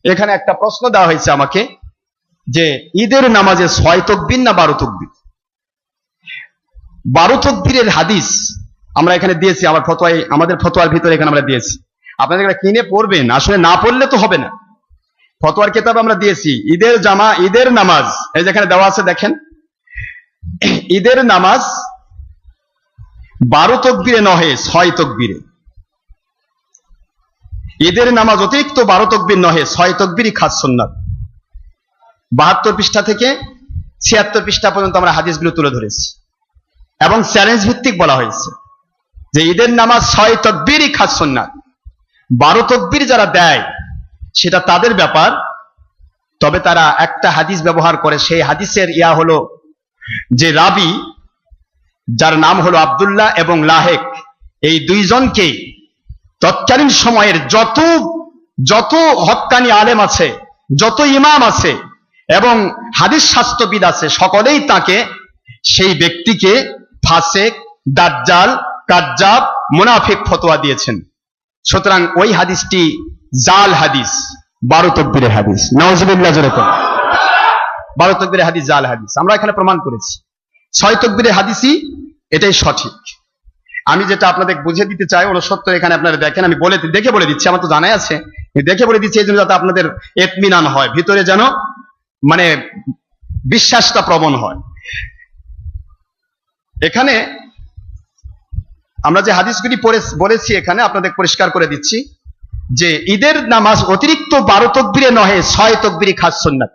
এখানে একটা প্রশ্ন দেওয়া হয়েছে আমাকে যে ঈদের নামাজে 6 তাকবীর না 12 তাকবীর। 12 তাকবীরের হাদিস আমরা এখানে দিয়েছি, আমাদের ফতোয়ার ভিতরে এখানে আমরা দিয়েছি। আপনাদের এটা কিনে পড়বেন, আসলে না পড়লে তো হবে না। ফতোয়ার কিতাব আমরা দিয়েছি ঈদের নামাজ, এই যেখানে দেওয়া আছে দেখেন, ঈদের নামাজ 12 তাকবীরে নহে 6 তাকবীরে। ঈদের নামাজ অতিরিক্ত 12 তাকবীর নহে 6 তাকবীরই খাস সুন্নাত। 72 পৃষ্ঠা থেকে 76 পৃষ্ঠা পর্যন্ত আমরা হাদিসগুলো তুলে ধরেছি এবং চ্যালেঞ্জ ভিত্তিক বলা হয়েছে যে ঈদের নামাজ 6 তাকবীরই খাস সুন্নাত। 12 তাকবীর যারা দেয় সেটা তাদের ব্যাপার, তবে তারা একটা হাদিস ব্যবহার করে। সেই হাদিসের হলো যে রাবি, যার নাম হলো আব্দুল্লাহ এবং লাহেক, এই দুইজনকে তৎকালীন সময়ের যত হক্কানি আলেম আছে, যত ইমাম আছে এবং হাদিস শাস্ত্রবিদ আছে, সকলেই তাকে, সেই ব্যক্তিকে ফাসেক, দাজ্জাল, কাজ্জাব, মুনাফিক ফতোয়া দিয়েছেন। সুতরাং ওই হাদিসটি জাল হাদিস, 12 তাকবীরের হাদিস। নাউজুবিল্লাহ জোরে বলেন। 12 তাকবীরের হাদিস জাল হাদিস, আমরা এখানে প্রমাণ করেছি। 6 তাকবীরের হাদিসই এটাই সঠিক। আমি যেটা আপনাদের বুঝিয়ে দিতে চাই, 69 এখানে আপনারা দেখেন, আমি দেখে বলে দিচ্ছি, আমার তো জানাই আছে, দেখে বলে দিচ্ছি এই জন্য যাতে আপনাদের ইতমিনান হয়, ভিতরে যেন মানে বিশ্বাসটা প্রবণ হয়। এখানে আমরা যে হাদিসগুলি বলেছি এখানে আপনাদের পরিষ্কার করে দিচ্ছি যে ঈদের নামাজ অতিরিক্ত 12 তাকবীরে নহে 6 তাকবীরই খাস সুন্নাত।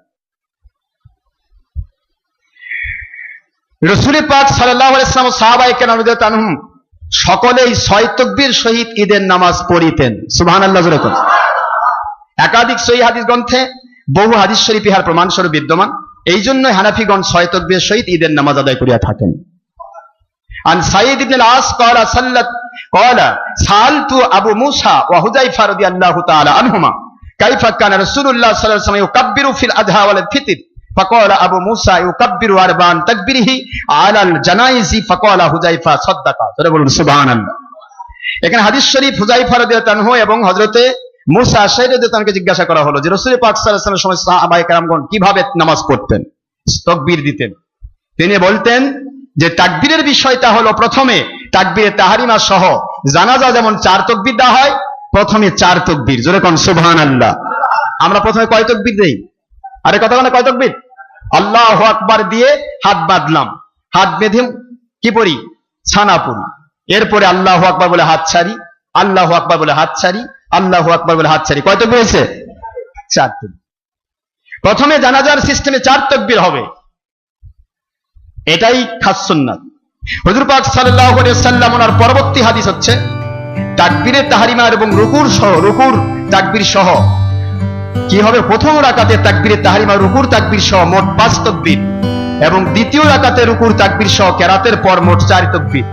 রাসূল পাক সাল্লাল্লাহু আলাইহি ওয়াসাল্লাম ও সাহাবায়ে কেরাম রাদিয়াল্লাহু আনহুম সকলেই 6 তাকবীর সহিত ঈদের নামাজ পড়িতেন। সুবহানাল্লাহ জোরে বলেন। একাধিক সহিহ হাদিস গ্রন্থে বহু হাদিস শরীফ ইহার প্রমাণ স্বরূপ বিদ্যমান। এই জন্যই হানাফিগণ 6 তাকবীর সহিত ঈদের নামাজ আদায় করিয়া থাকেন। আন সাঈদ ইবনে আল-আস ক্বালা সাআলতু আবু মুসা ওয়া হুযায়ফা রাদিয়াল্লাহু তাআলা আনহুমা কাইফা কানা রাসূলুল্লাহ সাল্লাল্লাহু আলাইহি ওয়াসাল্লাম ইউকাব্বিরু ফিল আযহা ওয়াল ফিতর ফাকালা আবু মুসা ইউকাব্বিরু আরবান তাকবীরিহি আলাল জানাইজি ফাকালা হুযায়ফা সাদাকা। তাহলে বলুন সুবহানাল্লাহ। এখানে হাদিস শরীফ হুযায়ফা রাদিয়াল্লাহু আনহু এবং হযরতে মুসা আশআরী রাদিয়াল্লাহু আনহুকে জিজ্ঞাসা করা হলো যে রাসূল পাক সাল্লাল্লাহু আলাইহি ওয়াসাল্লামের সময় সাহাবায়ে কেরামগণ কিভাবে নামাজ পড়তেন, তাকবীর দিতেন। তিনি বলতেন যে তাকবীরের বিষয়টা হলো প্রথমে তাকবীরে তাহরিমা সহ জানাজা যেমন 4 তাকবীর দেওয়া হয়, প্রথমে 4 তাকবীর। জোরে কোন সুবহানাল্লাহ। আমরা প্রথমে কয় তাকবীর দেই? আরে কথা বলে কয় তাকবীর? আল্লাহু আকবার দিয়ে হাত বাঁধলাম, হাত বেঁধে কি পড়ি? ছানা পড়ি। এরপরে আল্লাহু আকবার বলে হাত ছাড়ি, আল্লাহু আকবার বলে হাত ছাড়ি, আল্লাহু আকবার বলে হাত ছাড়ি। কয় তাকবীর হয়েছে? 4 তাকবীর। প্রথমে জানাজার সিস্টেমে 4 তাকবীর হবে, এটাই খাস সুন্নাত। হুজুর পাক সাল্লাল্লাহু আলাইহি ওয়াসাল্লাম ওনার পরবর্তী হাদিস হচ্ছে তাকবীরে তাহরিমা এবং রুকুর তাকবীর সহ কি হবে? প্রথম রাকাতে তাকবীরে তাহরিমা রুকুর তাকবীর সহ মোট 5 তাকবীর এবং দ্বিতীয় রাকাতে রুকুর তাকবীর সহ কেরাতের পর মোট 4 তাকবীর,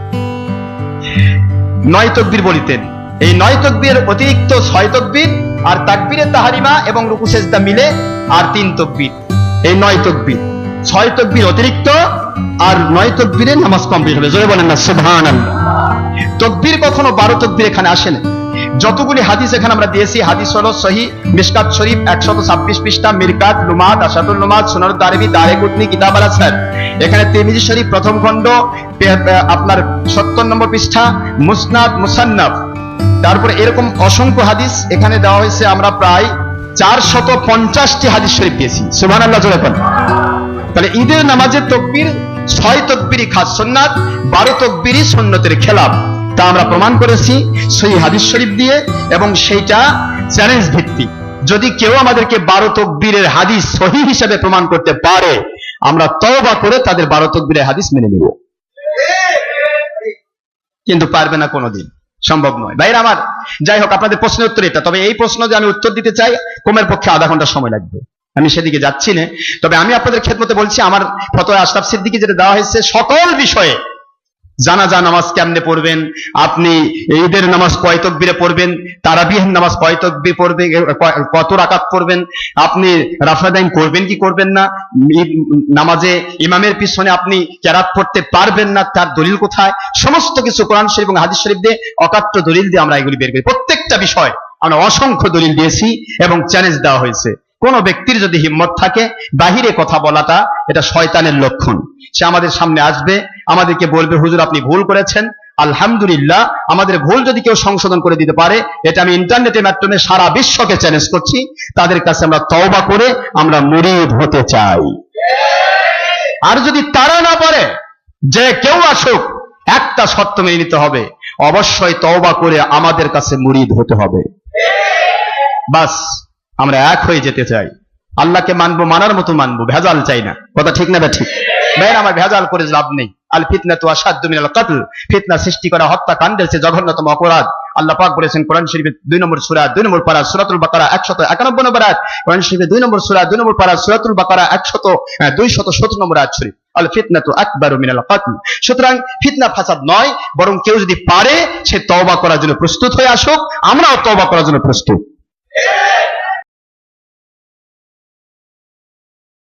9 তাকবীর বলিতেন। এই 9 তাকবীর অতিরিক্ত 6 তাকবীর আর তাকবীরে তাহরিমা এবং রুকু সেজদা মিলে আর 3 তাকবীর। এই 9 তাকবীর, 6 তাকবীর অতিরিক্ত আর 9 তাকবীরে নামাজ কমপ্লিট হবে। জোরে বলেন না সুবহানাল্লাহ। তাকবীর কখনো 12 তাকবীর এখানে আসে না। যতগুলি হাদিস এখানে আমরা দিয়েছি, হাদিস হলো সহিহ মিশকাত শরীফ 126 পৃষ্ঠা, মিরকাত, লুমাত, আশাতুল লুমাত, সুনানুদ দারিমি, দারেকুতনি, কিতাব আল আসহার। এখানে তিরমিজি শরীফ প্রথম খণ্ড আপনার 70 নম্বর পৃষ্ঠা, মুসনাদ, মুসান্নাফ। তারপরে এরকম অসংখ্য হাদিস এখানে দেওয়া হয়েছে। আমরা প্রায় 450টি হাদিস শরীফ দিয়েছি। সুবহানাল্লাহ জোরে বলেন। তাহলে ঈদের নামাজের তাকবীর 6 তাকবীরই খাস সুন্নাত, 12 তাকবীরই সুন্নতের খেলাফ। তা আমরা প্রমাণ করেছি সহিহ হাদিস শরীফ দিয়ে এবং সেইটা চ্যালেঞ্জ ভিত্তিক। যদি কেউ আমাদেরকে 12 তাকবীরের হাদিস সহিহ হিসেবে প্রমাণ করতে পারে, আমরা তওবা করে তাদের 12 তাকবীরের হাদিস মেনে নেব, কিন্তু পারবে না, কোনোদিন সম্ভব নয়। ভাইরা আমার, যাই হোক, আপনাদের প্রশ্নের উত্তর এটা। তবে এই প্রশ্ন যে আমি উত্তর দিতে চাই, কমের পক্ষে আধা ঘন্টা সময় লাগবে, আমি সেদিকে যাচ্ছি না। তবে আমি আপনাদের খেদমতে বলছি, আমার ফতোয়া আশরাফ সিদ্দিকী যেটা দেওয়া হয়েছে, সকল বিষয়ে জানাজা নামাজ কেমনে পড়বেন, আপনি ঈদের নামাজ কয় তাকবীরে পড়বেন, তারাবিহের নামাজ কয় তাকবীর পড়বে, কত রাকাত পড়বেন, আপনি রাফাদাইন করবেন কি করবেন না, নামাজে ইমামের পিছনে আপনি কেরাত পড়তে পারবেন না, তার দলিল কোথায়, সমস্ত কিছু কোরআন শরীফ এবং হাদিস শরীফ দিয়ে, অকাট্য দলিল দিয়ে আমরা এগুলি বের করি। প্রত্যেক প্রত্যেকটা বিষয় আমরা অসংখ্য দলিল দিয়েছি এবং চ্যালেঞ্জ দেওয়া হয়েছে। কোন ব্যক্তির যদি হিম্মত থাকে বাহিরে কথা বলাটা, এটা শয়তানের লক্ষণ। সে আমাদের সামনে আসবে, আমাদেরকে বলবে হুজুর আপনি ভুল করেছেন, আলহামদুলিল্লাহ আমাদের ভুল যদি কেউ সংশোধন করে দিতে পারে, এটা আমি ইন্টারনেটের মাধ্যমে সারা বিশ্বকে চ্যালেঞ্জ করছি, তাদের কাছে আমরা তওবা করে আমরা মুরিদ হতে চাই। আর যদি তারা না পারে, যে কেউ আসুক, একটা শর্ত মেনে নিতে হবে, অবশ্যই তওবা করে আমাদের কাছে মুরিদ হতে হবে। বাস আমরা এক হয়ে যেতে চাই, আল্লাহকে মানবো, মানার মতো মানবো, ভেজাল চাই না। কথা ঠিক না? ঠিক ভাইয়ের আমার, ভেজাল করে লাভ নেই। আল ফিতনাতু আশাদ্দু মিনাল কতল, ফিতনা সৃষ্টি করা হত্যাকাণ্ডের চেয়ে জঘন্যতম অপরাধ। আল্লাহ পাক বলেছেন কোরআন শরীফের 2 নম্বর সূরা 2 নম্বর পারা সূরাতুল বাকারা 191 নম্বর আয়াত, কোরআন শরীফের 2 নম্বর সূরা 2 নম্বর পারা সূরাতুল বাকারা 217 নম্বর আয়াত শরীফ, আল ফিতনাতু আকবারু মিনাল কতল। সুতরাং ফিতনা ফাসাদ নয়, বরং কেউ যদি পারে সে তওবা করার জন্য প্রস্তুত হয়ে আসুক, আমরাও তওবা করার জন্য প্রস্তুত।